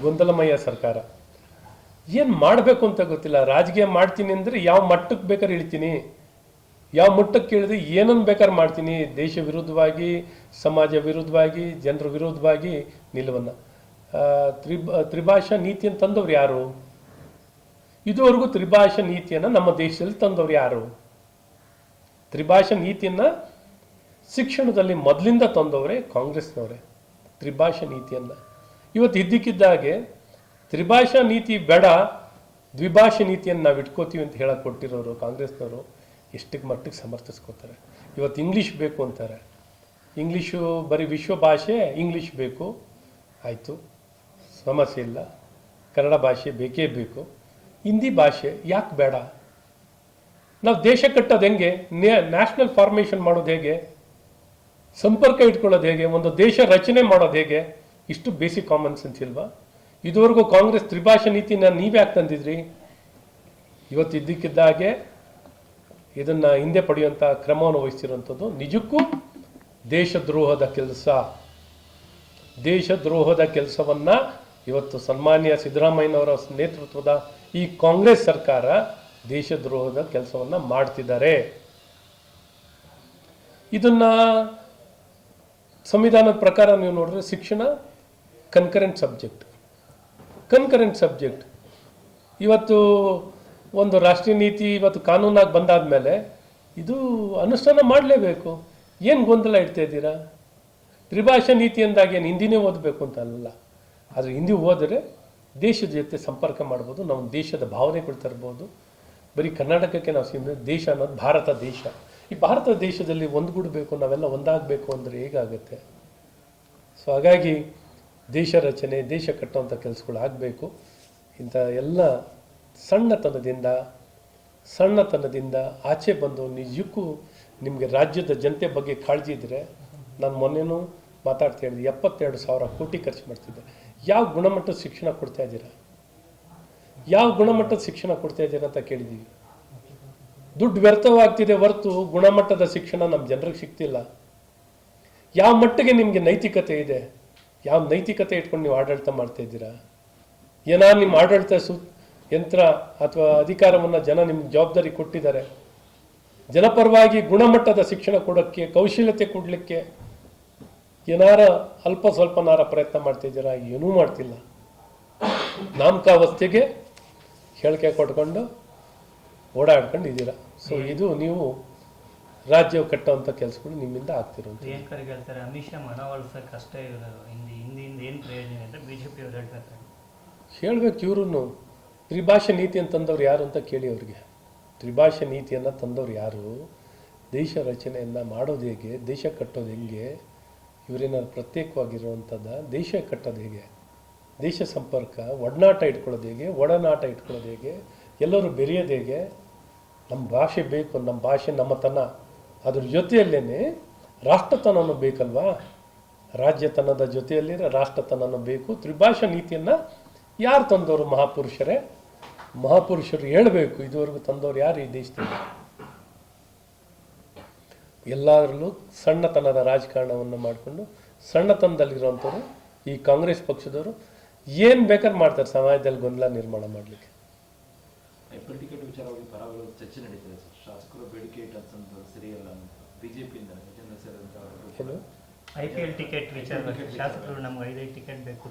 ಗೊಂದಲಮಯ ಸರ್ಕಾರ ಏನು ಮಾಡಬೇಕು ಅಂತ ಗೊತ್ತಿಲ್ಲ. ರಾಜಕೀಯ ಮಾಡ್ತೀನಿ ಅಂದರೆ ಯಾವ ಮಟ್ಟಕ್ಕೆ ಬೇಕಾದ್ರೆ ಇಳ್ತೀನಿ, ಯಾವ ಮಟ್ಟಕ್ಕೆ ಇಳಿದು ಏನನ್ನು ಬೇಕಾದ್ರೆ ಮಾಡ್ತೀನಿ. ದೇಶ ವಿರುದ್ಧವಾಗಿ, ಸಮಾಜ ವಿರುದ್ಧವಾಗಿ, ಜನರ ವಿರುದ್ಧವಾಗಿ ನಿಲುವನ್ನು ತ್ರಿಭಾಷಾ ನೀತಿಯನ್ನು ತಂದವ್ರು ಯಾರು? ಇದುವರೆಗೂ ತ್ರಿಭಾಷಾ ನೀತಿಯನ್ನು ನಮ್ಮ ದೇಶದಲ್ಲಿ ತಂದವ್ರು ಯಾರು? ತ್ರಿಭಾಷಾ ನೀತಿಯನ್ನು ಶಿಕ್ಷಣದಲ್ಲಿ ಮೊದಲಿಂದ ತಂದವರೇ ಕಾಂಗ್ರೆಸ್ನವರೇ. ತ್ರಿಭಾಷಾ ನೀತಿಯನ್ನು ಇವತ್ತು ಇದ್ದಕ್ಕಿದ್ದಾಗೆ ತ್ರಿಭಾಷಾ ನೀತಿ ಬೇಡ, ದ್ವಿಭಾಷಾ ನೀತಿಯನ್ನು ನಾವು ಇಟ್ಕೋತೀವಿ ಅಂತ ಹೇಳಕ್ಕೆ ಕೊಟ್ಟಿರೋರು ಕಾಂಗ್ರೆಸ್ನವರು ಎಷ್ಟಕ್ಕೆ ಮಟ್ಟಿಗೆ ಸಮರ್ಥಿಸ್ಕೋತಾರೆ. ಇವತ್ತು ಇಂಗ್ಲೀಷ್ ಬೇಕು ಅಂತಾರೆ. ಇಂಗ್ಲೀಷು ಬರೀ ವಿಶ್ವ ಭಾಷೆ, ಇಂಗ್ಲೀಷ್ ಬೇಕು, ಆಯಿತು, ಸಮಸ್ಯೆ ಇಲ್ಲ. ಕನ್ನಡ ಭಾಷೆ ಬೇಕೇ ಬೇಕು. ಹಿಂದಿ ಭಾಷೆ ಯಾಕೆ ಬೇಡ? ನಾವು ದೇಶ ಕಟ್ಟೋದು ಹೆಂಗೆ? ನ್ಯಾಷನಲ್ ಫಾರ್ಮೇಷನ್ ಮಾಡೋದು ಹೇಗೆ? ಸಂಪರ್ಕ ಇಟ್ಕೊಳ್ಳೋದು ಹೇಗೆ? ಒಂದು ದೇಶ ರಚನೆ ಮಾಡೋದು ಹೇಗೆ? ಇಷ್ಟು ಬೇಸಿಕ್ ಕಾಮನ್ ಸೆನ್ಸ್ ಇಲ್ವಾ? ಇದುವರೆಗೂ ಕಾಂಗ್ರೆಸ್ ತ್ರಿಭಾಷಾ ನೀತಿನ ನೀವ್ಯಾಕೆ ತಂದಿದ್ರಿ? ಇವತ್ತು ಇದ್ದಕ್ಕಿದ್ದಾಗೆ ಇದನ್ನು ಹಿಂದೆ ಪಡೆಯುವಂಥ ಕ್ರಮವನ್ನು ವಹಿಸಿರುವಂಥದ್ದು ನಿಜಕ್ಕೂ ದೇಶದ್ರೋಹದ ಕೆಲಸ. ದೇಶದ್ರೋಹದ ಕೆಲಸವನ್ನು ಇವತ್ತು ಸನ್ಮಾನ್ಯ ಸಿದ್ದರಾಮಯ್ಯನವರ ನೇತೃತ್ವದ ಈ ಕಾಂಗ್ರೆಸ್ ಸರ್ಕಾರ ದೇಶದ್ರೋಹದ ಕೆಲಸವನ್ನು ಮಾಡ್ತಿದ್ದಾರೆ. ಇದನ್ನು ಸಂವಿಧಾನದ ಪ್ರಕಾರ ನೀವು ನೋಡಿದ್ರೆ ಶಿಕ್ಷಣ ಕನ್ಕರೆಂಟ್ ಸಬ್ಜೆಕ್ಟ್. ಇವತ್ತು ಒಂದು ರಾಷ್ಟ್ರೀಯ ನೀತಿ ಇವತ್ತು ಕಾನೂನಾಗಿ ಬಂದಾದ ಮೇಲೆ ಇದು ಅನುಷ್ಠಾನ ಮಾಡಲೇಬೇಕು. ಏನು ಗೊಂದಲ ಇಡ್ತಾ ಇದ್ದೀರಾ? ತ್ರಿಭಾಷಾ ನೀತಿ ಅಂದಾಗ ಏನು ಹಿಂದಿನೇ ಓದಬೇಕು ಅಂತ ಅಲ್ಲ. ಆದರೆ ಹಿಂದಿ ಓದಿದ್ರೆ ದೇಶದ ಜೊತೆ ಸಂಪರ್ಕ ಮಾಡ್ಬೋದು, ನಮ್ಮ ದೇಶದ ಭಾವನೆಗಳು ತರ್ಬೋದು. ಬರೀ ಕರ್ನಾಟಕಕ್ಕೆ ನಾವು ದೇಶ ಅನ್ನೋದು ಭಾರತ ದೇಶ. ಈ ಭಾರತ ದೇಶದಲ್ಲಿ ಒಂದುಗೂಡಬೇಕು, ನಾವೆಲ್ಲ ಒಂದಾಗಬೇಕು ಅಂದರೆ ಹೇಗಾಗುತ್ತೆ? ಸೊ ಹಾಗಾಗಿ ದೇಶ ರಚನೆ, ದೇಶ ಕಟ್ಟುವಂಥ ಕೆಲಸಗಳು ಆಗಬೇಕು. ಇಂಥ ಎಲ್ಲ ಸಣ್ಣತನದಿಂದ ಆಚೆ ಬಂದು ನಿಜಕ್ಕೂ ನಿಮಗೆ ರಾಜ್ಯದ ಜನತೆ ಬಗ್ಗೆ ಕಾಳಜಿ ಇದ್ದರೆ, ನಾನು ಮೊನ್ನೆನೂ ಮಾತಾಡ್ತಾ ಹೇಳಿದೆ, 72,000 ಕೋಟಿ ಖರ್ಚು ಮಾಡ್ತಿದ್ದೆ. ಯಾವ ಗುಣಮಟ್ಟದ ಶಿಕ್ಷಣ ಕೊಡ್ತಾ ಇದ್ದೀರಾ? ಯಾವ ಗುಣಮಟ್ಟದ ಶಿಕ್ಷಣ ಕೊಡ್ತಾ ಇದ್ದೀರಾ ಅಂತ ಕೇಳಿದ್ದೀವಿ. ದುಡ್ಡು ವ್ಯರ್ಥವಾಗ್ತಿದೆ ಹೊರತು ಗುಣಮಟ್ಟದ ಶಿಕ್ಷಣ ನಮ್ಮ ಜನರಿಗೆ ಸಿಗ್ತಿಲ್ಲ. ಯಾವ ಮಟ್ಟಿಗೆ ನಿಮಗೆ ನೈತಿಕತೆ ಇದೆ? ಯಾವ ನೈತಿಕತೆ ಇಟ್ಕೊಂಡು ನೀವು ಆಡಳಿತ ಮಾಡ್ತಾ ಇದ್ದೀರಾ? ನಿಮ್ಮ ಆಡಳಿತ ಯಂತ್ರ ಅಥವಾ ಅಧಿಕಾರವನ್ನು ಜನ ನಿಮ್ಗೆ ಜವಾಬ್ದಾರಿ ಕೊಟ್ಟಿದ್ದಾರೆ. ಜನಪರವಾಗಿ ಗುಣಮಟ್ಟದ ಶಿಕ್ಷಣ ಕೊಡೋಕ್ಕೆ, ಕೌಶಲ್ಯತೆ ಕೊಡಲಿಕ್ಕೆ ಅಲ್ಪ ಸ್ವಲ್ಪನಾರ ಪ್ರಯತ್ನ ಮಾಡ್ತಾ ಇದ್ದೀರಾ? ಏನೂ ಮಾಡ್ತಿಲ್ಲ. ನಾಮಕಾವಸ್ಥೆಗೆ ಹೇಳಿಕೆ ಕೊಟ್ಕೊಂಡು ಓಡಾಡ್ಕೊಂಡು ಇದ್ದೀರಾ. ಸೊ ಇದು ನೀವು ರಾಜ್ಯ ಕಟ್ಟುವಂಥ ಕೆಲಸಗಳು ನಿಮ್ಮಿಂದ ಆಗ್ತಿರೋದು. ಪ್ರಿಯಾಂಕರ್ಗೆ ಹೇಳ್ತಾರೆ ಅಮಿತ್ ಶಾ ಮನವೊಲಿಸೋಕೆ ಅಷ್ಟೇ ಹಿಂದಿಯಿಂದ ಏನು ಪ್ರಯೋಜನ ಅಂತ ಬಿಜೆಪಿ ಅವ್ರು ಹೇಳ್ತಾರೆ. ಹೇಳ್ಬೇಕು. ಇವ್ರೂ ತ್ರಿಭಾಷಾ ನೀತಿ ಅಂತಂದವ್ರು ಯಾರು ಅಂತ ಕೇಳಿ ಅವ್ರಿಗೆ. ತ್ರಿಭಾಷಾ ನೀತಿಯನ್ನು ತಂದವ್ರು ಯಾರು? ದೇಶ ರಚನೆಯನ್ನು ಮಾಡೋದು ಹೇಗೆ? ದೇಶ ಕಟ್ಟೋದು ಹೆಂಗೆ? ಇವರೇನಾದ್ರು ಪ್ರತ್ಯೇಕವಾಗಿರುವಂಥದ್ದು ದೇಶ ಕಟ್ಟೋದು ಹೇಗೆ? ದೇಶ ಸಂಪರ್ಕ, ಒಡನಾಟ ಇಟ್ಕೊಳ್ಳೋದು ಹೇಗೆ? ಒಡನಾಟ ಇಟ್ಕೊಳ್ಳೋದು ಹೇಗೆ? ಎಲ್ಲರೂ ಬೆರೆಯೋದು ಹೇಗೆ? ನಮ್ಮ ಭಾಷೆ ಬೇಕು, ನಮ್ಮ ಭಾಷೆ ನಮ್ಮತನ, ಅದ್ರ ಜೊತೆಯಲ್ಲೇ ರಾಷ್ಟ್ರತನನೂ ಬೇಕಲ್ವಾ? ರಾಜ್ಯತನದ ಜೊತೆಯಲ್ಲಿ ರಾಷ್ಟ್ರತನನೂ ಬೇಕು. ತ್ರಿಭಾಷಾ ನೀತಿಯನ್ನು ಯಾರು ತಂದವರು? ಮಹಾಪುರುಷರು ಹೇಳಬೇಕು. ಇದುವರೆಗೂ ತಂದವರು ಯಾರು ಈ ದೇಶದಲ್ಲಿ? ಎಲ್ಲರಲ್ಲೂ ಸಣ್ಣತನದ ರಾಜಕಾರಣವನ್ನು ಮಾಡಿಕೊಂಡು ಸಣ್ಣತನದಲ್ಲಿರುವಂಥವ್ರು ಈ ಕಾಂಗ್ರೆಸ್ ಪಕ್ಷದವರು ಏನು ಬೇಕಾದ್ರೆ ಮಾಡ್ತಾರೆ ಸಮಾಜದಲ್ಲಿ ಗೊಂದಲ ನಿರ್ಮಾಣ ಮಾಡಲಿಕ್ಕೆ. ಐಪಿಎಲ್ ಟಿಕೆಟ್ ವಿಚಾರವಾಗಿ ಪರವಾಗಿ ಚರ್ಚೆ ನಡೀತಿದೆ ಸರ್. ಶಾಸಕರು ಬೇಡಿಕೆ ಇಟ್ಟಂತ ಸರಿಯಲ್ಲ ಅಂತ ಬಿಜೆಪಿಯಿಂದ ಐಪಿಎಲ್ ಟಿಕೆಟ್ ವಿಚಾರವಾಗಿ ಶಾಸಕರು ನಮ್ಗೆ 5 ಟಿಕೆಟ್ ಬೇಕು.